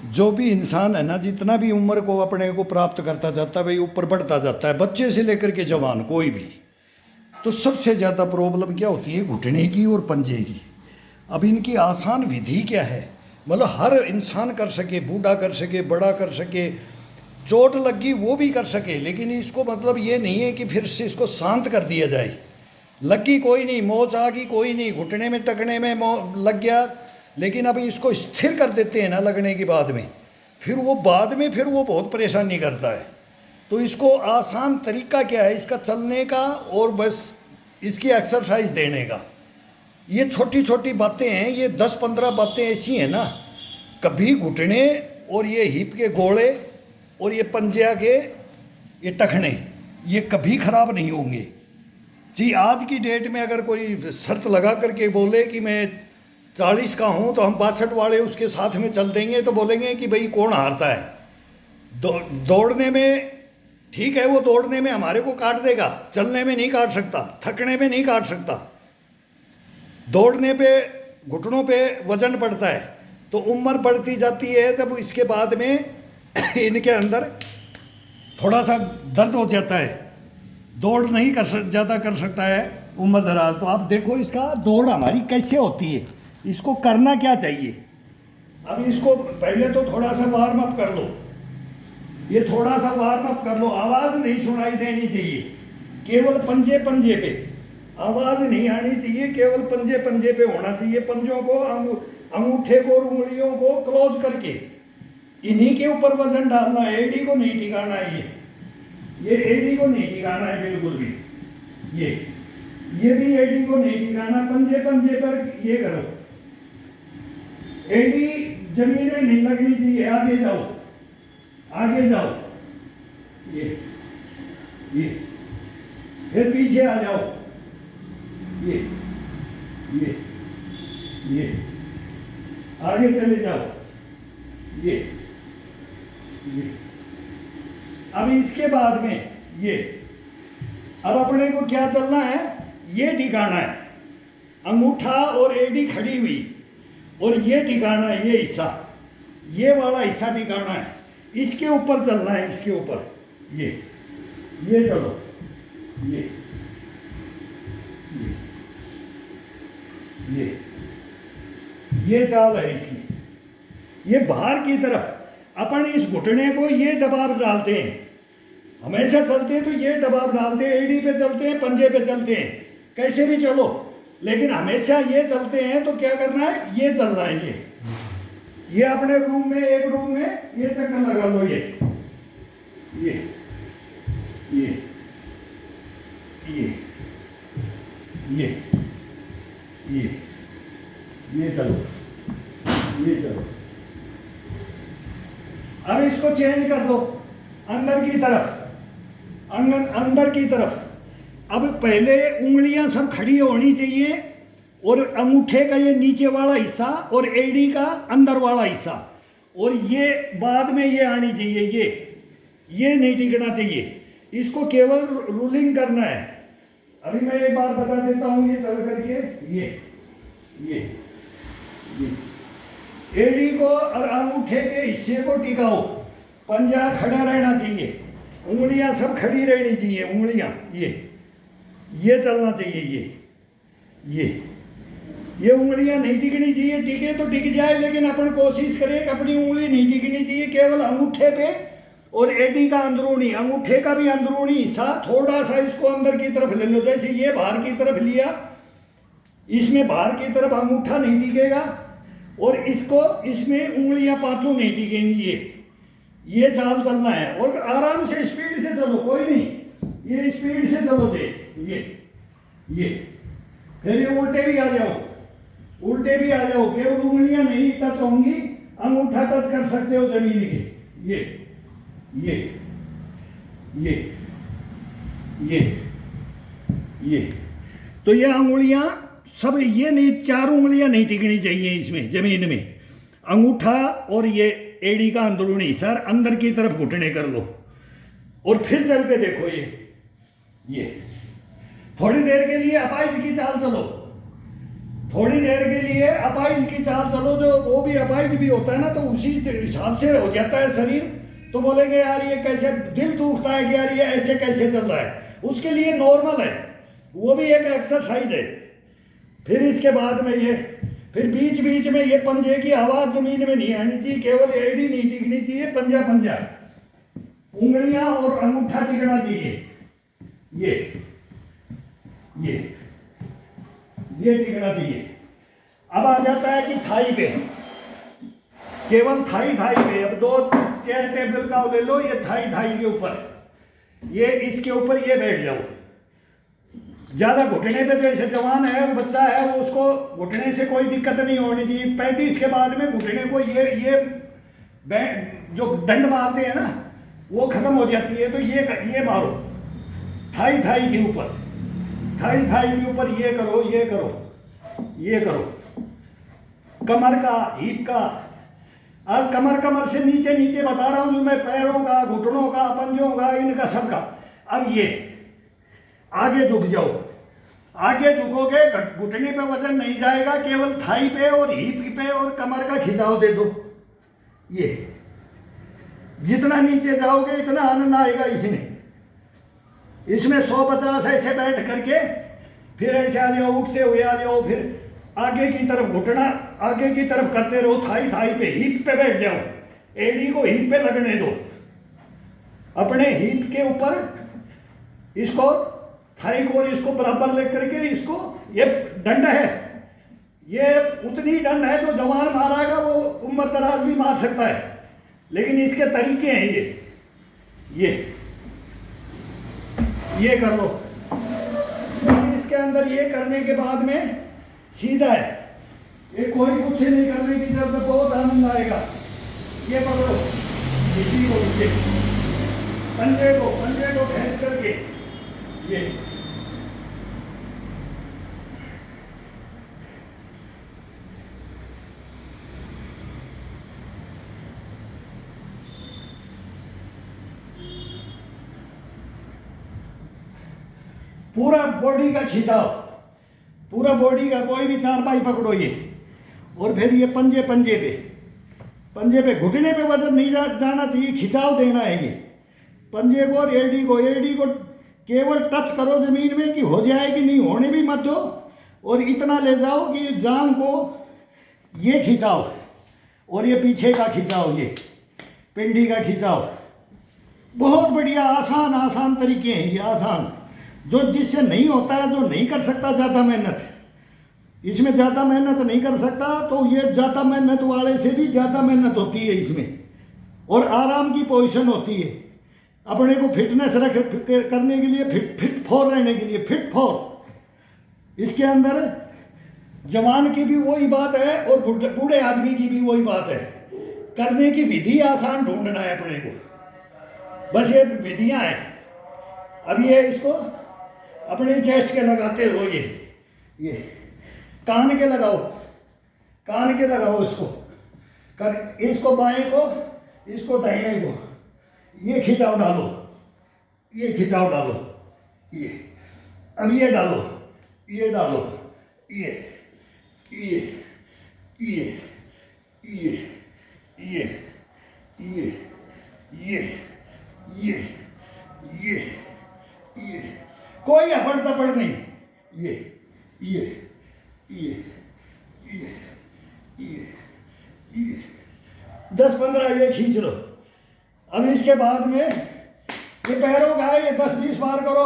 जो भी इंसान है ना, जितना भी उम्र को अपने को प्राप्त करता जाता है भाई, ऊपर बढ़ता जाता है, बच्चे से लेकर के जवान कोई भी, तो सबसे ज़्यादा प्रॉब्लम क्या होती है? घुटने की और पंजे की। अब इनकी आसान विधि क्या है? मतलब हर इंसान कर सके, बूढ़ा कर सके, बड़ा कर सके, चोट लगी वो भी कर सके, लेकिन इसको मतलब ये नहीं है कि फिर से इसको शांत कर दिया जाए। लगी कोई नहीं, मोच आ गई कोई नहीं, घुटने में टकने में लग गया, लेकिन अभी इसको स्थिर कर देते हैं ना लगने के बाद में, फिर वो बाद में फिर वो बहुत परेशानी करता है। तो इसको आसान तरीका क्या है इसका चलने का, और बस इसकी एक्सरसाइज देने का। ये छोटी छोटी बातें हैं, ये 10-15 बातें ऐसी हैं ना, कभी घुटने और ये हिप के गोले और ये पंजा के ये टखने ये कभी खराब नहीं होंगे जी। आज की डेट में अगर कोई शर्त लगा करके बोले कि मैं 40 का हूँ तो हम 62 वाले उसके साथ में चल देंगे, तो बोलेंगे कि भाई कौन हारता है। दौड़ने में ठीक है, वो दौड़ने में हमारे को काट देगा, चलने में नहीं काट सकता, थकने में नहीं काट सकता। दौड़ने पे घुटनों पे वजन पड़ता है, तो उम्र बढ़ती जाती है, तब इसके बाद में इनके अंदर थोड़ा सा दर्द हो जाता है, दौड़ नहीं ज़्यादा कर सकता है उम्र दराज। तो आप देखो इसका दौड़ हमारी कैसे होती है, इसको करना क्या चाहिए। अब इसको पहले तो थोड़ा सा वार्म अप कर लो, ये थोड़ा सा वार्म अप कर लो, आवाज़ नहीं सुनाई देनी चाहिए, केवल पंजे पंजे पे, आवाज़ नहीं आनी चाहिए, केवल पंजे पंजे पे होना चाहिए। पंजों को अंगूठे को और उंगलियों को क्लोज करके इन्हीं के ऊपर वजन डालना है, एडी को नहीं टिकाना है, ये एडी को नहीं टिकाना है बिल्कुल भी, ये भी एडी को नहीं टिकाना। पंजे पंजे पर ये करो, एडी जमीन में नहीं लगनी चाहिए। आगे जाओ, आगे जाओ, ये फिर पीछे आ जाओ, ये आगे चले जाओ, ये अब इसके बाद में ये, अब अपने को क्या चलना है, ये ठिकाना है, अंगूठा और एडी खड़ी हुई, और ये ठिकाना है, ये हिस्सा, ये वाला हिस्सा ठिकाना है, इसके ऊपर चलना है, इसके ऊपर ये चलो, ये चाल है इसकी। ये बाहर की तरफ अपन इस घुटने को ये दबाव डालते हैं, हमेशा चलते हैं तो ये दबाव डालते हैं, एडी पे चलते हैं, पंजे पे चलते हैं, कैसे भी चलो, लेकिन हमेशा ये चलते हैं। तो क्या करना है, ये चलना है, ये अपने रूम में, एक रूम में ये चक्कर लगा लो, ये चलो, ये चलो। अब इसको चेंज कर दो अंदर की तरफ, अंदर की तरफ। अब पहले उंगलियां सब खड़ी होनी चाहिए, और अंगूठे का ये नीचे वाला हिस्सा और एडी का अंदर वाला हिस्सा, और ये बाद में ये आनी चाहिए, ये नहीं टिकना चाहिए, इसको केवल रूलिंग करना है। अभी मैं एक बार बता देता हूं, ये चल करके ये एडी को और अंगूठे के हिस्से को टिकाओ, पंजा खड़ा रहना चाहिए, उंगलियां सब खड़ी रहनी चाहिए, उंगलियां ये चलना चाहिए, ये उंगलियां नहीं टिकनी चाहिए, टिके तो टिक जाए, लेकिन अपन कोशिश करें कि अपनी उंगली नहीं टिकनी चाहिए, केवल अंगूठे पे और एडी का अंदरूनी, अंगूठे का भी अंदरूनी हिस्सा थोड़ा सा इसको अंदर की तरफ ले लो, जैसे ये बाहर की तरफ लिया, इसमें बाहर की तरफ अंगूठा नहीं टिकेगा, और इसको इसमें उंगलियां पांचों नहीं टिकेंगी, ये चाल चलना है। और आराम से स्पीड से चलो, कोई नहीं, ये स्पीड से चलो दे, ये फिर ये उल्टे भी आ जाओ, केवल उंगलियां नहीं टच होंगी, अंगूठा टच कर सकते हो जमीन के, ये तो ये अंगुलियां सब, ये नहीं, चार उंगलियां नहीं टिकनी चाहिए इसमें जमीन में, अंगूठा और ये एड़ी का अंदरूनी हिस्सा अंदर की तरफ घुटने कर लो, और फिर चल के देखो, ये थोड़ी देर के लिए अपाइज की चाल चलो, थोड़ी देर के लिए अपाइज की चाल चलो, जो वो भी अपाइज भी होता है ना, तो उसी हिसाब से हो जाता है शरीर। तो बोलेंगे यार ये कैसे, दिल दुखता है कि यार ये ऐसे कैसे चल रहा है, उसके लिए नॉर्मल है, वो भी एक एक्सरसाइज है। फिर इसके बाद में ये, फिर बीच बीच में ये पंजे की आवाज़ जमीन में नहीं आनी चाहिए, केवल एड़ी नहीं टिकनी चाहिए, पंजा पंजा, उंगलियां और अंगूठा टिकना चाहिए, ये टिकना चाहिए। अब आ जाता है कि थाई पे, केवल थाई पे। अब 2 चेयर टेबल का ले लो, ये थाई के ऊपर, ये इसके ऊपर ये बैठ जाओ। ज़्यादा घुटने पे, जैसे जवान है बच्चा है वो, उसको घुटने से कोई दिक्कत नहीं होनी चाहिए। 35 के बाद में घुटने को ये जो डंड मारते हैं ना, वो खत्म हो जाती है। तो ये मारो थाई के ऊपर, थाई के ऊपर ये करो, कमर का, हिप का। आज कमर से नीचे बता रहा हूं जो मैं, पैरों का, घुटनों का, पंजों का, इनका सबका। अब ये आगे झुक जाओ, आगे झुकोगे घुटने पे वजन नहीं जाएगा, केवल थाई पे और हिप पे और कमर का खिंचाव दे दो। ये जितना नीचे जाओगे इतना आनंद आएगा इसमें 150 ऐसे बैठ करके, फिर ऐसे आ जाओ, उठते हुए आ जाओ, फिर आगे की तरफ घुटना आगे की तरफ करते रहो, थाई पे, हिप पे बैठ जाओ, एड़ी को हिप पे लगने दो, अपने हिप के ऊपर इसको, थाई को और इसको बराबर लेकर के इसको, ये डंड है, ये उतनी डंड है जो जवान मारेगा वो उम्र दराज भी मार सकता है, लेकिन इसके तरीके हैं ये कर लो। इसके अंदर ये करने के बाद में सीधा है, ये कोई कुछ नहीं करने की जरूरत, बहुत आनंद आएगा। ये पकड़ो, इसी को पंजे को खींच करके, ये पूरा बॉडी का खिंचाव, पूरा बॉडी का, कोई भी 4 पकड़ो ये, और फिर ये पंजे पे, घुटने पे वजन नहीं जाना चाहिए, खिंचाव देना है ये पंजे को और एडी को केवल टच करो जमीन में, कि हो जाए कि नहीं, होने भी मत दो, और इतना ले जाओ कि जान को ये खिंचाव, और ये पीछे का खिंचाव, ये पिंडी का खिंचाव। बहुत बढ़िया आसान तरीके हैं ये, आसान, जो जिससे नहीं होता है, जो नहीं कर सकता ज़्यादा मेहनत, इसमें ज़्यादा मेहनत नहीं कर सकता, तो ये ज़्यादा मेहनत वाले से भी ज़्यादा मेहनत होती है इसमें, और आराम की पोजीशन होती है, अपने को फिटनेस करने के लिए, फिट फॉर रहने के लिए, फिट फॉर। इसके अंदर जवान की भी वही बात है और बूढ़े आदमी की भी वही बात है, करने की विधि आसान ढूंढना है अपने को, बस ये विधियाँ हैं। अब ये इसको अपने चेस्ट के लगाते रहो, ये कान के लगाओ इसको बाएं को, इसको दाहिने को, ये खिंचाव डालो, ये अब ये डालो, ये कोई अफड़ तफड़ नहीं, ये 10-15 ये खींच लो। अब इसके बाद में ये पैरों का है, ये 10-20 बार करो,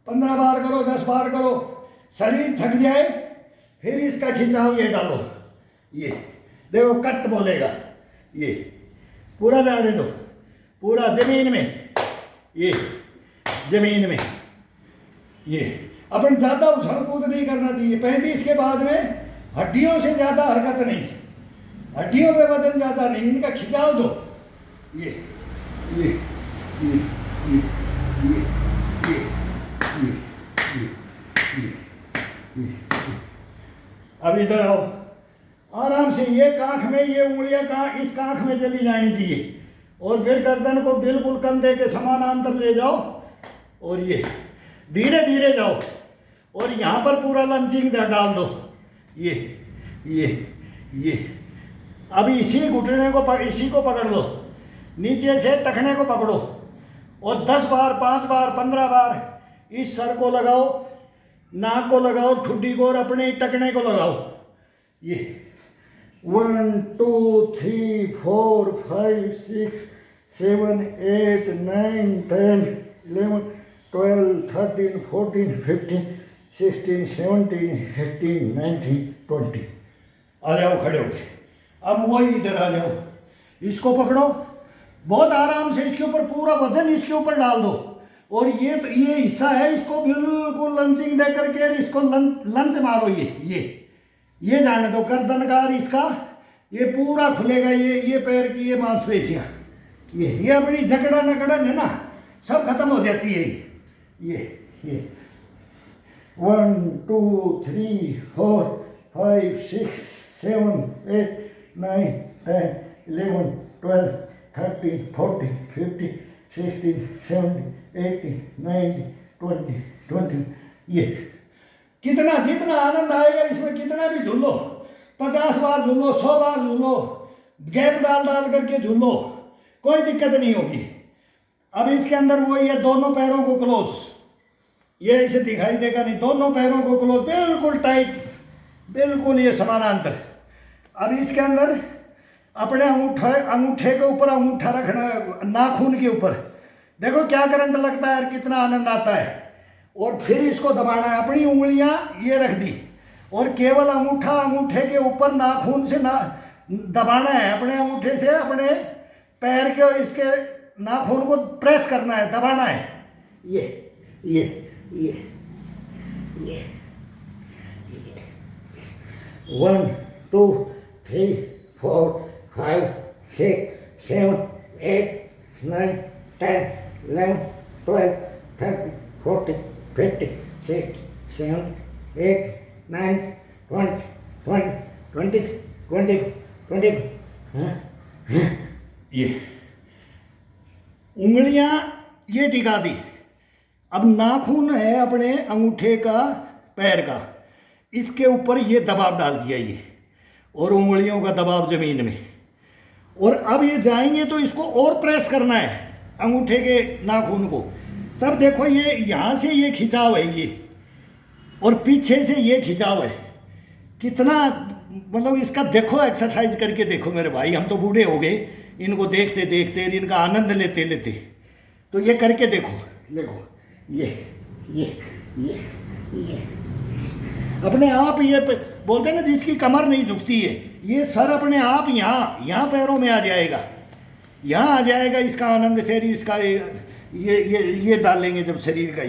15 बार करो, 10 बार करो, शरीर थक जाए फिर इसका खिंचाव ये डालो, ये देखो कट बोलेगा, ये पूरा जाने दो, पूरा जमीन में, ये जमीन में, ये अपन ज़्यादा उछल कूद नहीं करना चाहिए। 35 के बाद में हड्डियों से ज़्यादा हरकत नहीं, हड्डियों पे वजन ज़्यादा नहीं, इनका खिंचाव दो, ये अब इधर आओ आराम से, ये कांख में, ये उंगलियां इस कांख में चली जानी चाहिए, और फिर गर्दन को बिल्कुल कंधे के समानांतर ले जाओ, और ये धीरे धीरे जाओ, और यहाँ पर पूरा लंचिंग डाल दो, ये अब इसी घुटने को इसी को पकड़ लो, नीचे से टखने को पकड़ो और 10 बार 5 बार 15 बार इस सर को लगाओ, नाक को लगाओ, ठुड्डी को और अपने टखने को लगाओ। ये 1 2 3 4 5 6 7 8 9 10 11 12 13 14 15 16 17 18 19 20। आ जाओ खड़े होके। अब वही इधर आ जाओ, इसको पकड़ो, बहुत आराम से इसके ऊपर पूरा वजन इसके ऊपर डाल दो और ये हिस्सा है, इसको बिल्कुल लंचिंग दे करके इसको लंच मारो। ये जाने दो, गर्दनकार इसका ये पूरा खुलेगा, ये पैर की ये मांसपेशियाँ, ये अपनी झगड़ा नकड़न है ना, सब खत्म हो जाती है। ये 1 2 3 4 5 6 7 8 9 10 11 12 13 14 15 16 17 18 19 20 21। ये कितना जितना आनंद आएगा इसमें, कितना भी झूलो, 50 बार झूलो, 100 बार झूलो, गैप डाल डाल करके झूलो, कोई दिक्कत नहीं होगी। अब इसके अंदर वो ये दोनों पैरों को क्लोज, ये इसे दिखाई देगा नहीं, दोनों पैरों को क्लोज बिल्कुल टाइट, बिल्कुल ये समानांतर। अब इसके अंदर अपने अंगूठे के ऊपर अंगूठा रखना है, नाखून के ऊपर, देखो क्या करंट लगता है और कितना आनंद आता है। और फिर इसको दबाना है, अपनी उंगलियां ये रख दी और केवल अंगूठे के ऊपर नाखून से दबाना है, अपने अंगूठे से अपने पैर के इसके नाखून को प्रेस करना है, दबाना है। ये 1 2 3 4 5 6 7 8 9 10 11 12 13 14 15 16 17 18 19 20 20 20 20। ये उंगलियां ये टिका दी। अब नाखून है अपने अंगूठे का पैर का, इसके ऊपर ये दबाव डाल दिया ये, और उंगलियों का दबाव जमीन में। और अब ये जाएंगे तो इसको और प्रेस करना है अंगूठे के नाखून को, तब देखो ये यहाँ से ये खिंचाव है ये, और पीछे से ये खिंचाव है, कितना मतलब इसका देखो, एक्सरसाइज करके देखो मेरे भाई, हम तो बूढ़े हो गए इनको देखते देखते, इनका आनंद लेते लेते, तो ये करके देखो ये अपने आप ये बोलते हैं ना जिसकी कमर नहीं झुकती है, ये सर अपने आप यहाँ पैरों में आ जाएगा, यहाँ आ जाएगा इसका आनंद, शरीर इसका ये डालेंगे जब शरीर का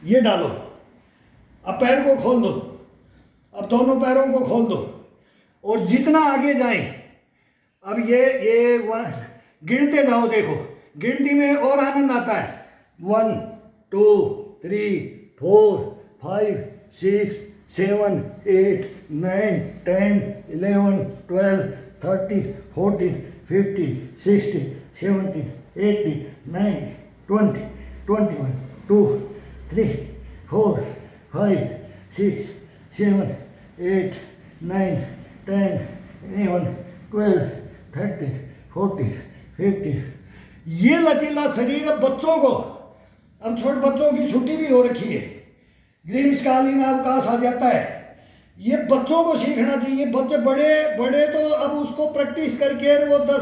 ये डालो। अब पैर को खोल दो, अब दोनों पैरों को खोल दो और जितना आगे जाए, अब ये गिनते जाओ, देखो गिनती में और आनंद आता है। 1 2 3 4 5 6 7 8 9 10 11 12 13 14 15 16 17 18 19 20 21 2 3 4 5 6 7 8 9 10 11 12 13 14 15। ये लचीला शरीर अब बच्चों को, अब छोटे बच्चों की छुट्टी भी हो रखी है, ग्रीष्मकालीन अवकाश आ जाता है, ये बच्चों को सीखना चाहिए। बच्चे बड़े तो अब उसको प्रैक्टिस करके वो 10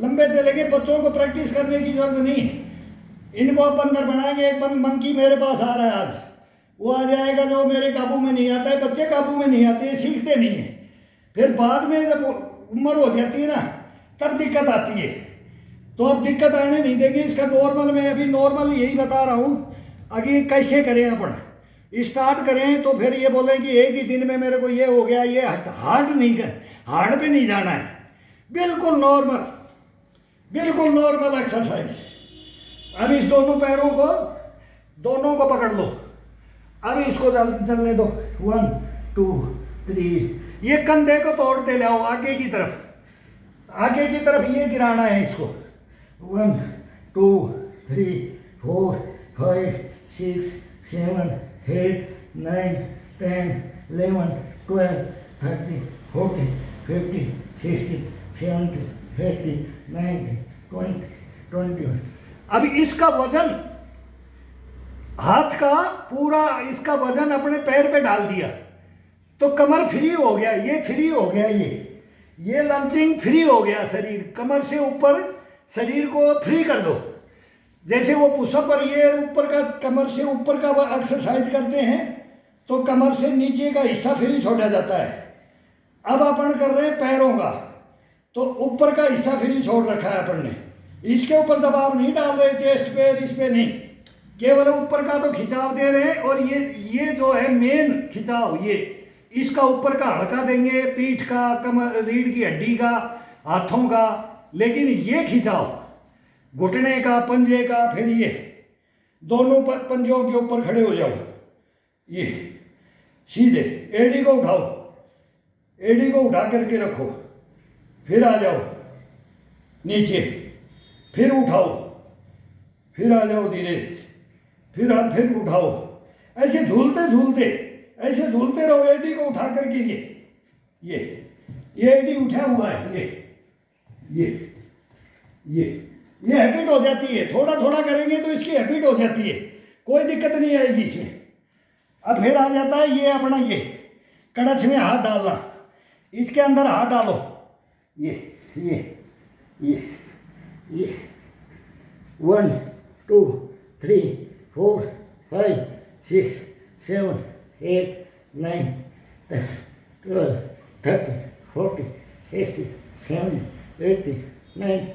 लंबे चले गए, बच्चों को प्रैक्टिस करने की जरूरत नहीं है। इनको अब बंदर बनाएंगे। एक मंकी मेरे पास आ रहा है आज, वो आ जाएगा जो मेरे काबू में नहीं आता है। बच्चे काबू में नहीं आते, सीखते नहीं है, फिर बाद में जब उम्र हो जाती है ना तब दिक्कत आती है। तो अब दिक्कत आने नहीं देगी। इसका नॉर्मल में अभी नॉर्मल यही बता रहा हूँ, आगे कैसे करें अपन स्टार्ट करें। तो फिर ये बोलें कि एक ही दिन में मेरे को ये हो गया, ये हार्ड पे नहीं जाना है, बिल्कुल नॉर्मल एक्सरसाइज। अब इस दोनों पैरों को दोनों को पकड़ लो, अब इसको चलने दो। 1 2 3, ये कंधे को तोड़ते लाओ आगे की तरफ, आगे की तरफ ये गिराना है इसको। 1 2 3 4 5 6 7 8 9 10 11 12 13 14 15 16 17 18 19 20 21। अब इसका वजन, हाथ का पूरा इसका वजन अपने पैर पे डाल दिया तो कमर फ्री हो गया, ये फ्री हो गया, ये लंचिंग फ्री हो गया। शरीर कमर से ऊपर शरीर को फ्री कर दो। जैसे वो पुशअप और ये ऊपर का कमर से ऊपर का एक्सरसाइज करते हैं तो कमर से नीचे का हिस्सा फ्री छोड़ा जाता है। अब अपन कर रहे हैं पैरों का, तो ऊपर का हिस्सा फ्री छोड़ रखा है अपन ने। इसके ऊपर दबाव नहीं डाल रहे, चेस्ट पे इस पे नहीं, केवल ऊपर का तो खिंचाव दे रहे हैं। और ये जो है मेन खिंचाव, ये इसका ऊपर का हल्का देंगे, पीठ का, कमर, रीढ़ की हड्डी का, हाथों का। लेकिन ये खिंचाव घुटने का, पंजे का, फिर ये दोनों पंजों के ऊपर खड़े हो जाओ, ये सीधे एड़ी को उठाओ, एड़ी को उठा करके रखो, फिर आ जाओ नीचे, फिर उठाओ, फिर आ जाओ धीरे, फिर उठाओ। ऐसे झूलते झूलते, ऐसे झूलते रहो एडी को उठा करके। ये एडी उठा हुआ है, ये हैबिट हो जाती है। थोड़ा थोड़ा करेंगे तो इसकी हैबिट हो जाती है, कोई दिक्कत नहीं आएगी इसमें। अब फिर आ जाता है ये अपना, ये कड़छ में हाथ डालना, इसके अंदर हाथ डालो, ये 1 2 3 4 5 6 7 8 9 10 12 13 14 16 17 18 19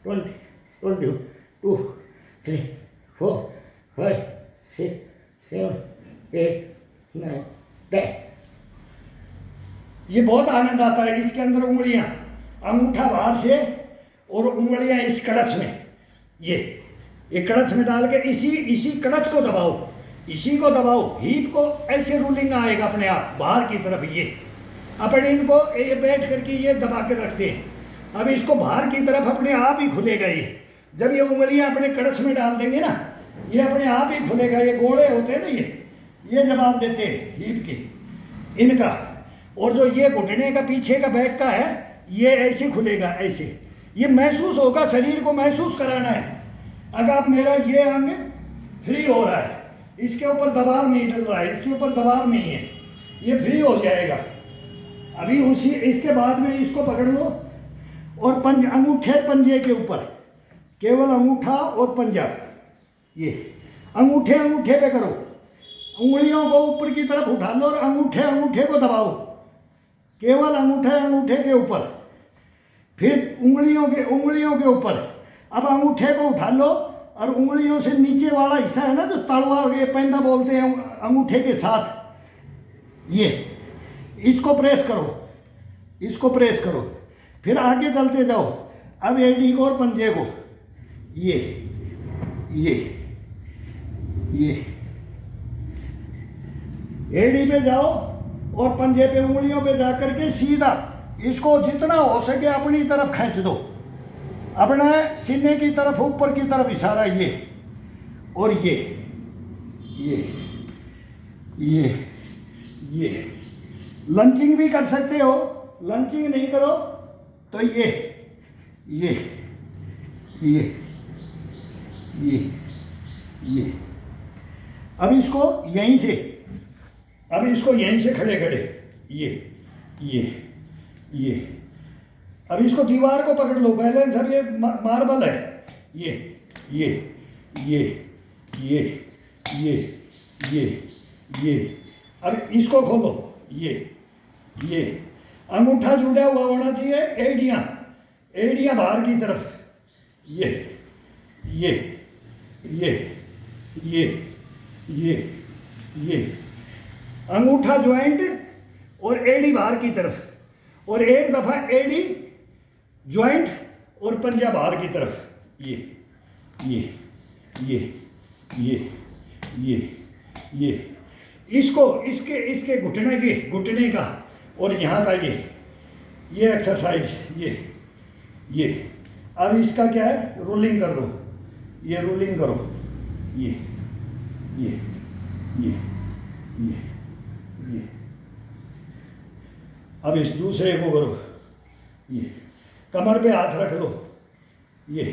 20 22 3 4 5 6 7 8 9 10। ये बहुत आनंद आता है। इसके अंदर उंगलियां, अंगूठा बाहर से और उंगलियां इस कड़च में, ये कड़च में डाल के इसी कड़च को दबाओ, इसी को दबाओ, हीप को ऐसे रूलिंग आएगा अपने आप बाहर की तरफ। ये अपन इनको ये बैठ करके ये दबा के रखते हैं। अब इसको बाहर की तरफ अपने आप ही खुलेगा। ये जब ये उंगलियां अपने कड़च में डाल देंगे ना, ये अपने आप ही खुलेगा। ये गोले होते हैं ना, ये जवाब देते हैं हीप के, इनका। और जो ये घुटने का पीछे का बैक का है, ये ऐसे खुलेगा, ऐसे। ये महसूस होगा, शरीर को महसूस कराना है। अगर आप मेरा ये अंग फ्री हो रहा है, इसके ऊपर दबाव नहीं डल रहा है, इसके ऊपर दबाव नहीं है, ये फ्री हो जाएगा। अभी इसके बाद में इसको पकड़ लो और अंगूठे पंजे के ऊपर, केवल अंगूठा और पंजा, ये अंगूठे पे करो। उंगलियों को ऊपर की तरफ उठा लो और अंगूठे को दबाओ, केवल अंगूठे के ऊपर, फिर उंगलियों के ऊपर। अब अंगूठे को उठा लो और उंगलियों से नीचे वाला हिस्सा है ना, जो तलवा, ये पैंदा बोलते हैं, अंगूठे के साथ, ये इसको प्रेस करो, फिर आगे चलते जाओ। अब एडी को और पंजे को, ये एडी पे जाओ और पंजे पे, उंगलियों पे जाकर के सीधा इसको जितना हो सके अपनी तरफ खींच दो, अपना सीने की तरफ, ऊपर की तरफ इशारा, ये और ये लंचिंग भी कर सकते हो। लंचिंग नहीं करो तो ये अब इसको यहीं से खड़े ये अब इसको दीवार को पकड़ लो, बैलेंस। अब ये मार्बल है, ये अब इसको खोलो, ये अंगूठा जुड़ा हुआ होना चाहिए, एड़ियां बाहर की तरफ, ये अंगूठा ज्वाइंट और एड़ी बाहर की तरफ, और एक दफा एड़ी ज्वाइंट और पंजा बाहर की तरफ, ये इसको इसके घुटने का और यहाँ का ये एक्सरसाइज, ये। अब इसका क्या है, रोलिंग कर दो, ये रोलिंग करो, ये ये ये ये ये। अब इस दूसरे को करो, ये कमर पे हाथ रख लो, ये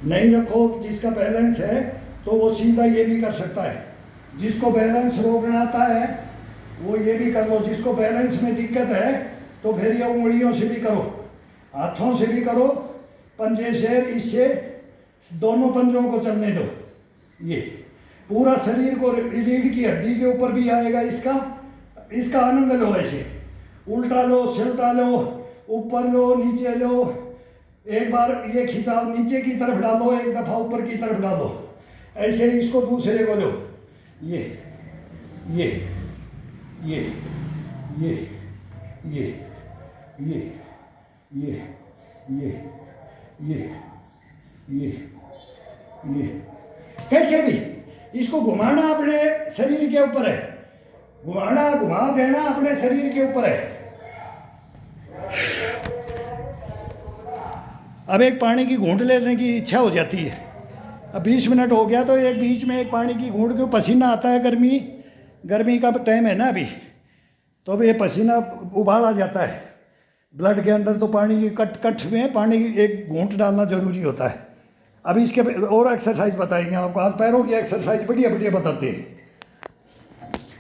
नहीं रखो, जिसका बैलेंस है तो वो सीधा ये भी कर सकता है, जिसको बैलेंस रोकना आता है वो ये भी कर लो, जिसको बैलेंस में दिक्कत है तो फिर ये उंगलियों से भी करो, हाथों से भी करो, पंजे से, इससे दोनों पंजों को चलने दो, ये पूरा शरीर को, रीढ़ की हड्डी के ऊपर भी आएगा इसका आनंद लो, ऐसे उल्टा लो, सिलटा लो, ऊपर लो, नीचे लो, एक बार ये खिंचाव नीचे की तरफ डालो, एक दफा ऊपर की तरफ डालो, ऐसे ही इसको दूसरे को लो, ये ये ये ये ये ये ये ये ये ये ये कैसे भी इसको घुमाना अपने शरीर के ऊपर है, घुमा देना अपने शरीर के ऊपर है। अब एक पानी की घूंट लेने की इच्छा हो जाती है, अब 20 मिनट हो गया तो एक बीच में एक पानी की घूंट के पसीना आता है, गर्मी का टाइम है ना अभी, तो अब ये पसीना उबाला जाता है ब्लड के अंदर, तो पानी की कट में पानी की एक घूंट डालना जरूरी होता है। अब इसके और एक्सरसाइज बताएंगे आपको, हाथ पैरों की एक्सरसाइज बढ़िया बढ़िया बताते हैं।